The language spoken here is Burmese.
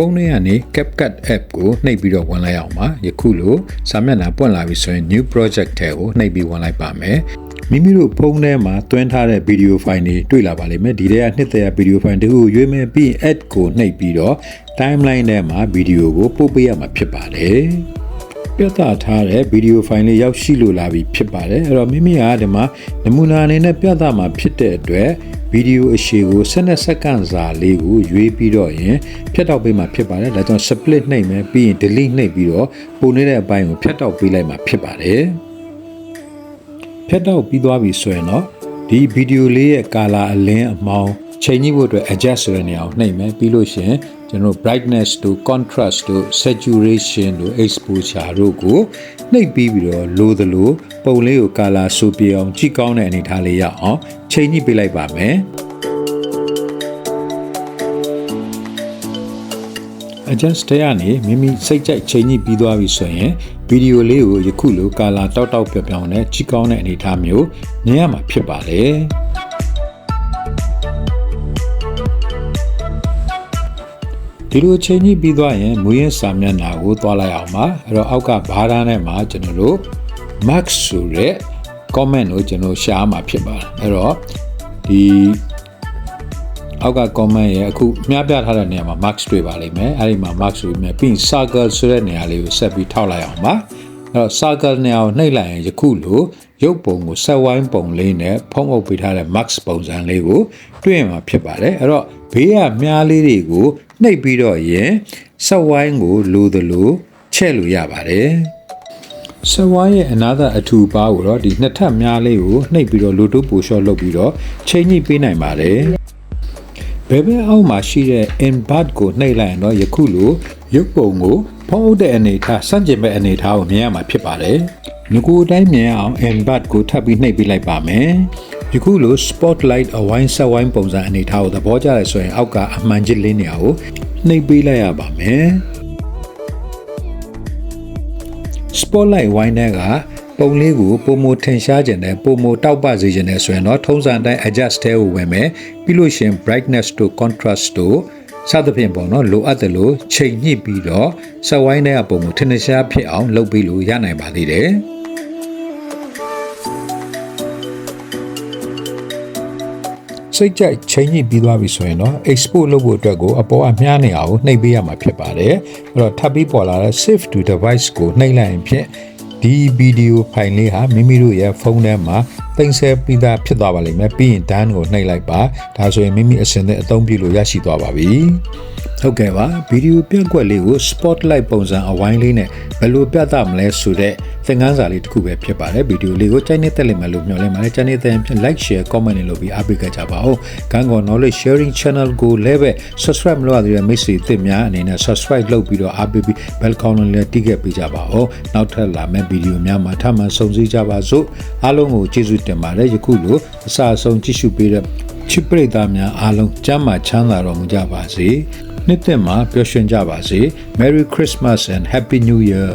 ုန်းထဲကနေ CapCut app ကိုနှိပ်ပြီးတော့ဝင်လိုက်အောင်ပါယခုလိုစာမျက်နှာပွင့်လာပြီဆိုရင် new project ထဲကိုနှိပ်ပြီးဝင်လိုက်ပါမယ်မိမိတို့ဖုန်းထဲမှာတွင်းထားတဲ့ video file တွေတွေ့လာပါလိမ့်မယ်ဒီထဲကနှစ်သက် video file တွေကိုရွေးမယ်ပြီး add ကိုနှိပ်ပြီးတော့ timeline ထဲမှာ video ကိုပို့ပေးရမှာဖြစ်ပါတယ်ပြသထားတဲ့ video file လေးရောက်ရှိလို့လာပြီဖြစ်ပါတယ်အဲ့တော့မိမိကဒီမှာနမူနာအနေနဲ့ပြသမှာဖြစ်တဲ့အတွက်ဗီဒီယိုအရှည်ကို12စက္ကန့်စာလေးကိုရွေးပြီးတော့ရင်ဖြတ်တောက်ပေးမှာဖြစ်ပါတယ်ဒါကြောင့် split နှိပ်မယ်ပြီးရင် delete နှိပ်ပြီးတော့ပုံနေတဲ့အပိုင်းကိုဖြတ်တောက်ပေးလိုက်မှာဖြစ်ပါတယ်ဖြတ်တောက်ပြီးသွားပြီဆိုရင်တော့ဒီဗီဒီယိုလေးရဲ့ color အလင်းအမောင်းချိန်ညှိဖို့အတွက် adjust ဆိုတဲ့နေရာကိုနှိပ်မယ်ပြီးလို့ရှိရင်ကျွန်တော် brightness တို့ contrast တို့ saturation တို့ exposure တို့ကိုနှိပ်ပြီးတော့လိုသလိုပုံလေးကို color ဆိုပြအောင်ကြည့်ကောင်းတဲ့အနေထားလေးရအောင်ချိန်ညှိပေးလိုက်ပါမယ်adjust တဲ့ကနေမိမိစိတ်ကြိုက်ချိန်ညှိပြီးသွားပြီဆိုရင်ဗီဒီယိုလေးကိုယခုလို color တောက်ပြောင်းနဲ့ကြည့်ကောင်းတဲ့အနေထားမျိုးမြင်ရမှာဖြစ်ပါတယ်ဒီလိုချိန်ညှိပြီးသွားရင်မူရင်းစာမျက်နှာကိုသွားလိုက်အောင်ပါအဲ့တော့အောက်ကဘားသားထဲမှာကျွန်တော်တို့ max ဆိုတဲ့ comment ကိုကျွန်တော်ရှာမှာဖြစ်ပါတယ်အဲ့တော့ဒီအောက်က comment ရဲ့အခုမျှပြထားတဲ့နေရာမှာ max တွေ့ပါလိမ့်မယ်အဲ့ဒီမှာ max တွေ့မယ်ပြီးရင် circle ဆိုတဲ့နေရာလေးကိုဆက်ပြီးထောက်လိုက်အောင်ပါအဲ့တော့ circle နေရာကိုနှိပ်လိုက်ရင်ယခုလိုရုပ်ပုံကိုဆက်ဝိုင်းပုံလေးနဲ့ဖုံးအုပ်ပေးထားတဲ့ max ပုံစံလေးကိုတွေ့ရမှာဖြစ်ပါတယ်အဲ့တော့ဘေးကမြားလေးတွေကိုနှိပ်ပြီးတော့ရင်ဆက်ဝိုင်းကိုလိုသလိုချဲ့လို့ရပါတယ်ဆက်ဝိုင်းရဲ့အနာကအထူပါကိုတော့ဒီနှစ်ထပ်မြားလေးကိုနှိပ်ပြီးတော့လိုတိုးပိုရှော့လုပ်ပြီးတော့ချိန်ညှိပေးနိုင်ပါတယ်ဘယ်ဘက်အောက်မှာရှိတဲ့ invert ကိုနှိပ်လိုက်ရင်တော့ယခုလိုရုပ်ပုံကိုဖုံးအုပ်တဲ့အနေထားစန့်ကျင်ဘက်အနေထားကိုမြင်ရမှာဖြစ်ပါတယ်ငကိုအတိုင်းမြင်အောင် invert ကိုထပ်ပြီးနှိပ်ပေးလိုက်ပါမယ်ယခုလို spotlight အဝိုင်းဆက်ဝိုင်းပုံစံအနေထားကိုသဘောကျတယ်ဆိုရင်အောက်ကအမှန်ချစ်လေးနေရာကိုနှိပ်ပေးလိုက်ရပါမယ် spotlight ဝိုင်းတဲ့ကပုံလေးကိုပုံမထင်ရှားခြင်းနဲ့ပုံမတောက်ပစေခြင်းနဲ့ဆိုရင်တော့ထုံးစံအတိုင်း adjust ထဲကိုဝင်မယ်ပြီးလို့ရှိရင် brightness တို့ contrast တို့စသဖြင့်ပေါ့နော်လိုအပ်တယ်လို့ချိန်ညှိပြီးတော့ဆက်ဝိုင်းတဲ့ပုံကိုထင်ရှားဖြစ်အောင်လုပ်ပြီးလို့ရနိုင်ပါသေးတယ်စိတ်ကြိုက်ချိန်ညှိပြီးသွားပြီဆိုရင်တော့ export လုပ်ဖို့အတွက်ကိုအပေါ်အမြားနေအောင်နှိပ်ပေးရမှာဖြစ်ပါတယ်အဲ့တော့ထပ်ပြီးပေါ်လာတဲ့ save to device ကိုနှိပ်လိုက်ရင်ဖြင့်ဒီဗီဒီယိုဖိုင်လေးဟာမိမိတို့ရဲ့ဖုန်းထဲမှာသိမ်းဆည်းပြီးသားဖြစ်သွားပါလိမ့်မယ်ပြီးရင် done ကိုနှိပ်လိုက်ပါဒါဆိုရင်မိမိအစင်နဲ့အသုံးပြုလို့ရရှိသွားပါပြီဟုတ်ကဲ့ပါဗီဒီယိုပြက်ကွက်လေးကို spotlight ပုံစံအဝိုင်းလေးနဲ့ဘယ်လိုပြသမလဲဆိုတဲ့သင်ခန်းစာလေးတစ်ခုပဲဖြစ်ပါတယ်ဗီဒီယိုလေးကိုကြိုက်နေတက်လိမ့်မယ်လို့မျှော်လင့်ပါတယ်ကြိုက်နေတဲ့ဖြင့် like share comment တွေလုပ်ပြီးအားပေးကြပါဦးKantkaw knowledge sharing channel ကိုလည်းပဲ subscribe မလုပ်ရသေးတဲ့မိတ်ဆွေသစ်များအနေနဲ့ subscribe လုပ်ပြီးတော့အားပေးပြီး bell icon လေးတိကျပေးကြပါဦးနောက်ထပ်လာမယ့်ဗီဒီယိုများမှာထပ်မံဆုံစည်းကြပါစို့အားလုံးကိုကျေးဇူးတင်ပါတယ်ယခုလိုအစာအဆုံးကြည့်ရှုပေးတဲ့ချစ်ပရိသတ်များအားလုံးကျမ်းမာချမ်းသာတော်မူကြပါစေနှစ်သက်မှာပျော်ရွှင်ကြပါစေ Merry Christmas and Happy New Year